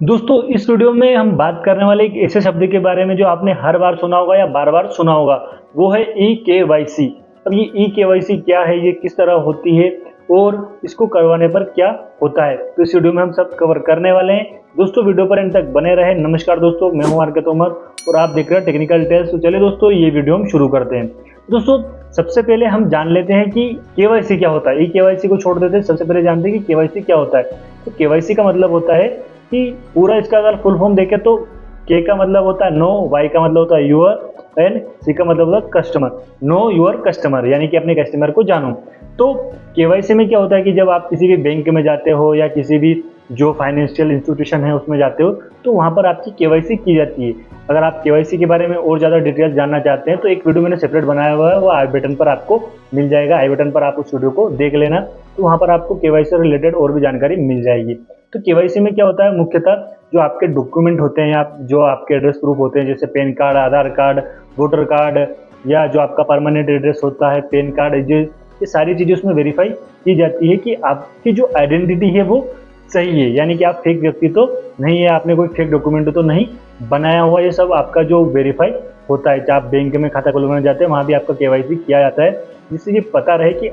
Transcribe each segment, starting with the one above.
दोस्तों इस वीडियो में हम बात करने वाले एक ऐसे शब्द के बारे में जो आपने हर बार सुना होगा या बार बार सुना होगा, वो है ई के वाई सी। अब ये ई के वाई सी क्या है, ये किस तरह होती है और इसको करवाने पर क्या होता है, तो इस वीडियो में हम सब कवर करने वाले हैं। दोस्तों वीडियो पर अंत तक बने रहे। नमस्कार दोस्तों, मैं हूं आर के तोमर और आप देख रहे हैं टेक्निकल डिटेल्स। तो चलिए दोस्तों ये वीडियो हम शुरू करते हैं। दोस्तों सबसे पहले हम जान लेते हैं कि केवाईसी क्या होता है। ई केवाईसी को छोड़ देते हैं, सबसे पहले जानते हैं कि केवाईसी क्या होता है। तो केवाईसी का मतलब होता है कि पूरा इसका अगर फुल फॉर्म देखें तो के का मतलब होता है नो, वाई का मतलब होता है यूअर एंड सी का मतलब होता है कस्टमर। नो यूअर कस्टमर यानी कि अपने कस्टमर को जानो। तो केवाईसी में क्या होता है कि जब आप किसी भी बैंक में जाते हो या किसी भी जो फाइनेंशियल इंस्टीट्यूशन है उसमें जाते हो तो वहाँ पर आपकी केवाईसी की जाती है। अगर आप केवाईसी के बारे में और ज़्यादा डिटेल्स जानना चाहते हैं तो एक वीडियो मैंने सेपरेट बनाया हुआ है, वो आई बटन पर आपको मिल जाएगा। आई बटन पर आप उस वीडियो को देख लेना, तो वहाँ पर आपको केवाईसी से रिलेटेड और भी जानकारी मिल जाएगी। तो केवाईसी में क्या होता है, मुख्यतः जो आपके डॉक्यूमेंट होते हैं या जो आपके एड्रेस प्रूफ होते हैं, जैसे पैन कार्ड, आधार कार्ड, वोटर कार्ड या जो आपका परमानेंट एड्रेस होता है, पैन कार्ड, ये सारी चीज़ें उसमें वेरीफाई की जाती है कि आपकी जो आइडेंटिटी है वो सही है, यानी कि आप फेक व्यक्ति तो नहीं है, आपने कोई फेक डॉक्यूमेंट तो नहीं बनाया हुआ। ये सब आपका जो वेरीफाई होता है। आप बैंक में खाता खुलवाने जाते हैं वहाँ भी आपका केवाईसी किया जाता है, जिससे ये पता रहे कि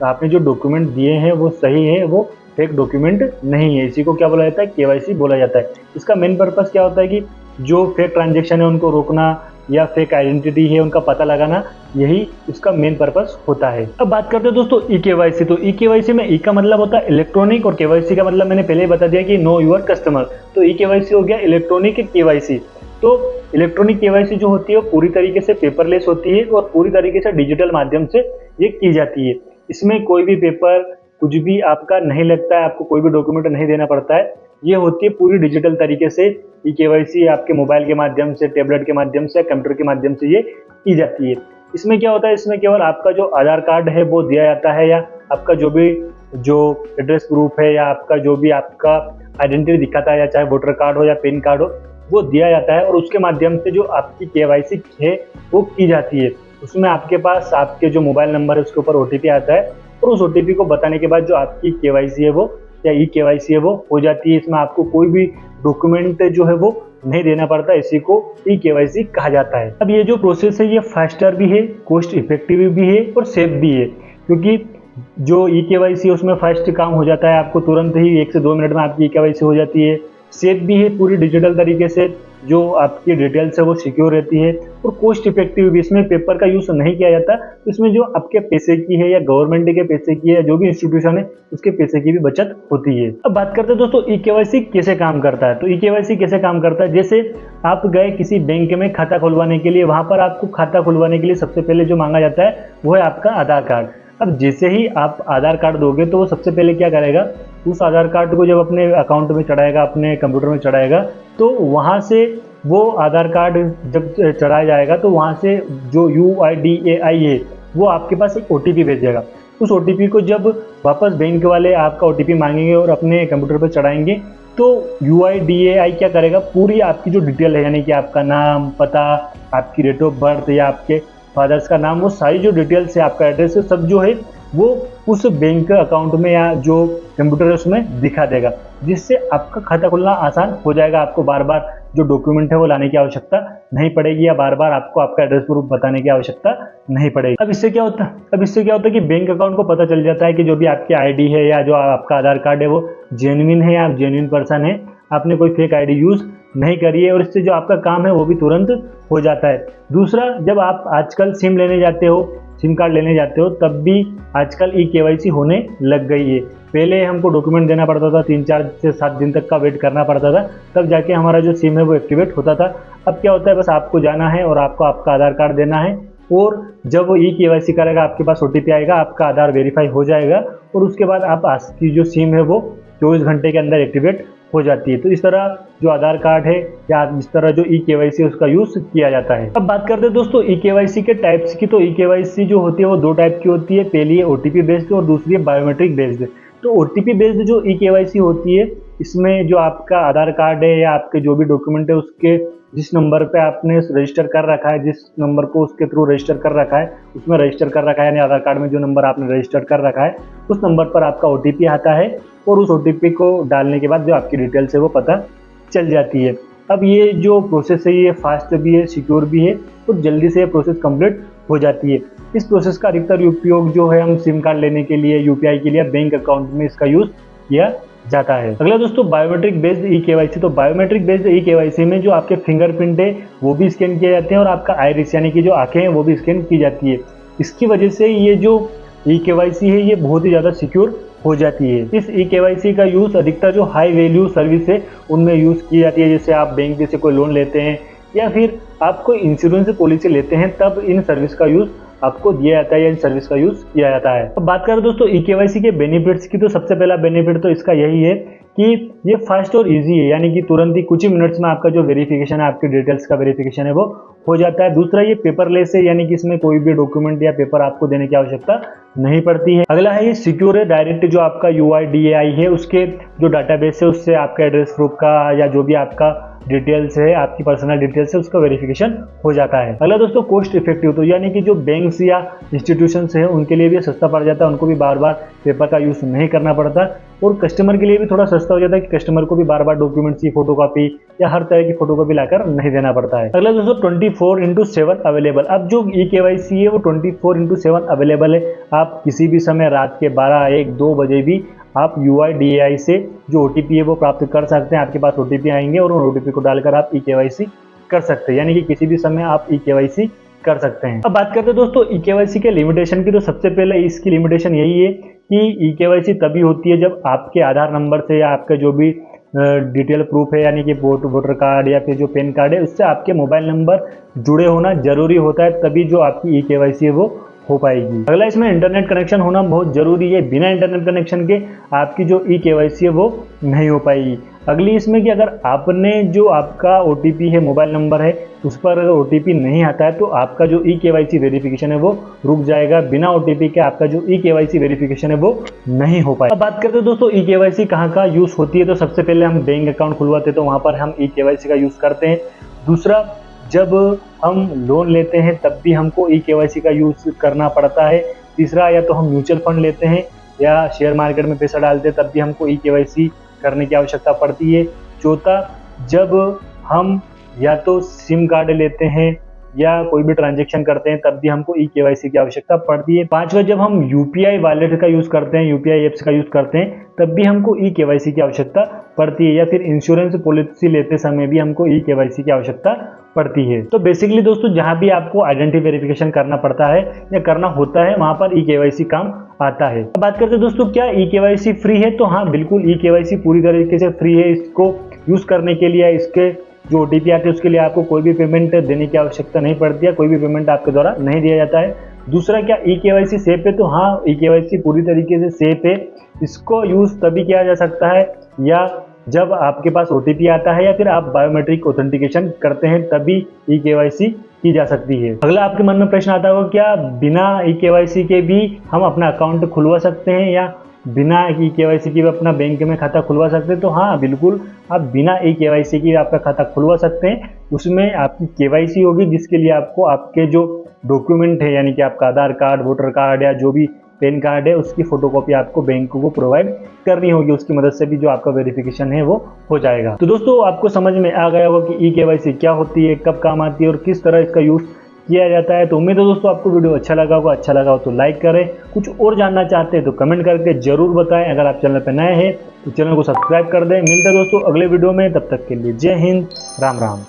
आपने जो डॉक्यूमेंट दिए हैं वो सही है, वो फेक डॉक्यूमेंट नहीं है। इसी को क्या बोला जाता है, केवाईसी बोला जाता है। इसका मेन पर्पस क्या होता है कि जो फेक ट्रांजेक्शन है उनको रोकना या फेक आइडेंटिटी है उनका पता लगाना, यही इसका मेन पर्पस होता है। अब बात करते हैं दोस्तों ई केवाईसी। तो ई केवाईसी में ई का मतलब होता है इलेक्ट्रॉनिक और केवाईसी का मतलब मैंने पहले ही बता दिया कि नो यूअर कस्टमर। तो ई केवाईसी हो गया इलेक्ट्रॉनिक केवाईसी। तो इलेक्ट्रॉनिक केवाईसी जो होती है वो पूरी तरीके से पेपरलेस होती है और पूरी तरीके से डिजिटल माध्यम से ये की जाती है। इसमें कोई भी पेपर कुछ भी आपका नहीं लगता है, आपको कोई भी डॉक्यूमेंट नहीं देना पड़ता है। ये होती है पूरी डिजिटल तरीके से। ई केवाईसी आपके मोबाइल के माध्यम से, टैबलेट के माध्यम से, कंप्यूटर के माध्यम से ये की जाती है। इसमें क्या होता है, इसमें केवल आपका जो आधार कार्ड है वो दिया जाता है, या आपका जो एड्रेस प्रूफ है या आपका जो भी आपका आइडेंटिटी दिखाता है, या चाहे वोटर कार्ड हो या पैन कार्ड हो, वो दिया जाता है और उसके माध्यम से जो आपकी केवाईसी है वो की जाती है। उसमें आपके पास आपके जो मोबाइल नंबर है उसके ऊपर ओटीपी आता है और उस ओटीपी को बताने के बाद जो आपकी केवाईसी है वो या ई केवाईसी है वो हो जाती है। इसमें आपको कोई भी डॉक्यूमेंट जो है वो नहीं देना पड़ता, इसी को ई केवाईसी कहा जाता है। अब ये जो प्रोसेस है ये फास्टर भी है, कॉस्ट इफेक्टिव भी है और सेफ भी है, क्योंकि जो ई केवाईसी उसमें फास्ट काम हो जाता है, आपको तुरंत ही 1 से 2 मिनट में आपकी ई केवाईसी हो जाती है। सेफ भी है पूरी डिजिटल तरीके से, जो आपकी डिटेल्स है वो सिक्योर रहती है और कॉस्ट इफेक्टिव भी। इसमें पेपर का यूज नहीं किया जाता, इसमें जो आपके पैसे की है या गवर्नमेंट के पैसे की है, जो भी इंस्टीट्यूशन है उसके पैसे की भी बचत होती है। अब बात करते हैं दोस्तों ई केवाईसी कैसे काम करता है। तो ई केवाईसी कैसे काम करता है, जैसे आप गए किसी बैंक में खाता खुलवाने के लिए, वहां पर आपको खाता खुलवाने के लिए सबसे पहले जो मांगा जाता है वो है आपका आधार कार्ड। अब जैसे ही आप आधार कार्ड दोगे तो वो सबसे पहले क्या करेगा, उस आधार कार्ड को जब अपने अकाउंट में चढ़ाएगा, अपने कंप्यूटर में चढ़ाएगा, तो वहाँ से वो आधार कार्ड जब चढ़ाया जाएगा तो वहाँ से जो UIDAI है वो आपके पास एक OTP भेजेगा। उस OTP को जब वापस बैंक वाले आपका OTP मांगेंगे और अपने कंप्यूटर पर चढ़ाएंगे तो UIDAI क्या करेगा, पूरी आपकी जो डिटेल है, यानी कि आपका नाम, पता, आपकी डेट ऑफ बर्थ या आपके फादर्स का नाम, वो सारी जो डिटेल्स है, आपका एड्रेस है, सब जो है वो उस बैंक अकाउंट में या जो कंप्यूटर है उसमें दिखा देगा, जिससे आपका खाता खुलना आसान हो जाएगा। आपको बार बार जो डॉक्यूमेंट है वो लाने की आवश्यकता नहीं पड़ेगी या बार बार आपको आपका एड्रेस प्रूफ बताने की आवश्यकता नहीं पड़ेगी। अब इससे क्या होता है कि बैंक अकाउंट को पता चल जाता है कि जो भी आपकी आईडी है या जो आपका आधार कार्ड है वो जेन्युइन है या आप जेन्युइन पर्सन है, आपने कोई फेक आईडी यूज नहीं करी है, और इससे जो आपका काम है वो भी तुरंत हो जाता है। दूसरा, जब आप आजकल सिम लेने जाते हो, सिम कार्ड लेने जाते हो, तब भी आजकल ई केवाईसी होने लग गई है। पहले हमको डॉक्यूमेंट देना पड़ता था, 3-4 से 7 दिन तक का वेट करना पड़ता था, तब जाके हमारा जो सिम है वो एक्टिवेट होता था। अब क्या होता है, बस आपको जाना है और आपको आपका आधार कार्ड देना है, और जब वो ई केवाईसी करेगा आपके पास OTP आएगा, आपका आधार वेरीफाई हो जाएगा और उसके बाद आपकी जो सिम है वो 24 घंटे के अंदर एक्टिवेट हो जाती है। तो इस तरह जो आधार कार्ड है या इस तरह जो ई केवाईसी है उसका यूज किया जाता है। अब बात करते हैं दोस्तों ई केवाईसी के टाइप्स की। तो ई केवाईसी जो होती है वो 2 टाइप की होती है, पहली है OTP बेस्ड और दूसरी है बायोमेट्रिक बेस्ड। तो OTP बेस्ड जो ई केवाईसी होती है, इसमें जो आपका आधार कार्ड है या आपके जो भी डॉक्यूमेंट है उसके जिस नंबर पे आपने रजिस्टर कर रखा है, जिस नंबर को उसके थ्रू रजिस्टर कर रखा है उसमें रजिस्टर कर रखा है, यानी आधार कार्ड में जो नंबर आपने रजिस्टर कर रखा है उस नंबर पर आपका OTP आता है और उस OTP को डालने के बाद जो आपकी डिटेल्स है वो पता चल जाती है। अब ये जो प्रोसेस है ये फास्ट भी है, सिक्योर भी है और जल्दी से ये प्रोसेस कंप्लीट हो जाती है। इस प्रोसेस का अधिकतर उपयोग जो है हम सिम कार्ड लेने के लिए, UPI के लिए, बैंक अकाउंट में इसका यूज़ किया जाता है। अगला दोस्तों बायोमेट्रिक बेस्ड E-KYC। तो बायोमेट्रिक बेस्ड E-KYC में जो आपके फिंगरप्रिंट है वो भी स्कैन किए जाते हैं और आपका आइरिस यानी कि जो आंखें हैं वो भी स्कैन की जाती है। इसकी वजह से ये जो E-KYC है ये बहुत ही ज़्यादा सिक्योर हो जाती है। इस E-KYC का यूज़ अधिकतर जो हाई वैल्यू सर्विस है उनमें यूज़ की जाती है, जैसे आप बैंक से कोई लोन लेते हैं या फिर आप कोई इंश्योरेंस पॉलिसी लेते हैं, तब इन सर्विस का यूज़ आपको दिया जाता है या इन सर्विस का यूज़ किया जाता है। अब बात करें दोस्तों E-KYC के बेनिफिट्स की, तो सबसे पहला बेनिफिट तो इसका यही है कि ये फास्ट और इजी है, यानी कि तुरंत ही कुछ ही मिनट्स में आपका जो वेरिफिकेशन है, आपकी डिटेल्स का वेरिफिकेशन है वो हो जाता है। दूसरा ये पेपरलेस है, यानी कि इसमें कोई भी डॉक्यूमेंट या पेपर आपको देने की आवश्यकता नहीं पड़ती है। अगला है ये सिक्योर है, डायरेक्ट जो आपका UIDAI है उसके जो डाटाबेस है उससे आपका एड्रेस प्रूफ का या जो भी आपका डिटेल्स है, आपकी पर्सनल डिटेल्स है, उसका वेरिफिकेशन हो जाता है। अगला दोस्तों कॉस्ट इफेक्टिव, तो यानी कि जो बैंक्स या इंस्टीट्यूशंस है उनके लिए भी सस्ता पड़ जाता है, उनको भी बार बार पेपर का यूज़ नहीं करना पड़ता और कस्टमर के लिए भी थोड़ा सस्ता हो जाता है कि कस्टमर को भी बार बार डॉक्यूमेंट्स की फोटोकॉपी या हर तरह की फोटोकॉपी लाकर नहीं देना पड़ता है। अगला दोस्तों 24/7 अवेलेबल। अब जो E-KYC है वो 24/7 अवेलेबल है। आप किसी भी समय रात के 12, 1, 2 बजे भी आप UIDAI से जो OTP है वो प्राप्त कर सकते हैं। आपके पास OTP आएंगे और उन OTP को डालकर आप E-KYC कर सकते हैं, यानी कि किसी भी समय आप E-KYC कर सकते हैं। अब बात करते हैं दोस्तों E-KYC के लिमिटेशन की, तो सबसे पहले इसकी लिमिटेशन यही है कि E-KYC तभी होती है जब आपके आधार नंबर से या आपका जो भी डिटेल प्रूफ है, यानी कि वोटर कार्ड या फिर जो पैन कार्ड है, उससे आपके मोबाइल नंबर जुड़े होना जरूरी होता है, तभी जो आपकी E-KYC है वो हो पाएगी। अगला इसमें इंटरनेट कनेक्शन होना बहुत जरूरी है, बिना इंटरनेट कनेक्शन के आपकी जो E-KYC है वो नहीं हो पाएगी। अगली इसमें कि अगर आपने जो आपका OTP है, मोबाइल नंबर है, उस पर अगर OTP नहीं आता है तो आपका जो E-KYC वेरिफिकेशन है वो रुक जाएगा। बिना OTP के आपका जो E-KYC वेरिफिकेशन है वो नहीं हो पाएगा। अब बात करते हैं दोस्तों E-KYC कहाँ कहाँ यूज़ होती है, तो सबसे पहले हम बैंक अकाउंट खुलवाते हैं तो वहाँ पर हम E-KYC का यूज़ करते हैं। दूसरा, जब हम लोन लेते हैं तब भी हमको E-KYC का यूज़ करना पड़ता है। तीसरा, या तो हम म्यूचुअल फंड लेते हैं या शेयर मार्केट में पैसा डालते हैं तब भी हमको E-KYC करने की आवश्यकता पड़ती है। चौथा, जब हम या तो सिम कार्ड लेते हैं या कोई भी ट्रांजैक्शन करते हैं तब भी हमको E-KYC की आवश्यकता पड़ती है। पांचवा, जब हम UPI वॉलेट का यूज़ करते हैं, UPI एप्स का यूज़ करते हैं तब भी हमको E-KYC की आवश्यकता पड़ती है। या फिर इंश्योरेंस पॉलिसी लेते समय भी हमको E-KYC की आवश्यकता पड़ती है। तो बेसिकली दोस्तों जहां भी आपको आइडेंटिटी वेरिफिकेशन करना पड़ता है या करना होता है वहां पर E-KYC काम आता है। अब बात करते हैं दोस्तों क्या E-KYC फ्री है, तो हाँ बिल्कुल E-KYC पूरी तरीके से फ्री है। इसको यूज़ करने के लिए इसके जो OTP आते हैं उसके लिए आपको कोई भी पेमेंट देने की आवश्यकता नहीं पड़ती है, कोई भी पेमेंट आपके द्वारा नहीं दिया जाता है। दूसरा, क्या E-KYC सेफ है, तो हाँ E-KYC पूरी तरीके से सेफ है। इसको यूज़ तभी किया जा सकता है या जब आपके पास OTP आता है या फिर आप बायोमेट्रिक ऑथेंटिकेशन करते हैं तभी E-KYC की जा सकती है। अगला आपके मन में प्रश्न आता होगा क्या बिना E-KYC के भी हम अपना अकाउंट खुलवा सकते हैं या बिना E-KYC के भी अपना बैंक में खाता खुलवा सकते हैं, तो हाँ बिल्कुल आप बिना E-KYC के आपका खाता खुलवा सकते हैं। उसमें आपकी KYC होगी जिसके लिए आपको आपके जो डॉक्यूमेंट है, यानी कि आपका आधार कार्ड, वोटर कार्ड या जो भी पैन कार्ड है उसकी फोटोकॉपी आपको बैंक को प्रोवाइड करनी होगी। उसकी मदद से भी जो आपका वेरिफिकेशन है वो हो जाएगा। तो दोस्तों आपको समझ में आ गया होगा कि E-KYC क्या होती है, कब काम आती है और किस तरह इसका यूज़ किया जाता है। तो उम्मीद है दोस्तों आपको वीडियो अच्छा लगा होगा। अच्छा लगा हो तो लाइक करें, कुछ और जानना चाहते हैं तो कमेंट करके जरूर बताएं। अगर आप चैनल पर नए हैं तो चैनल को सब्सक्राइब कर दें। मिलते हैं दोस्तों अगले वीडियो में, तब तक के लिए जय हिंद, राम राम।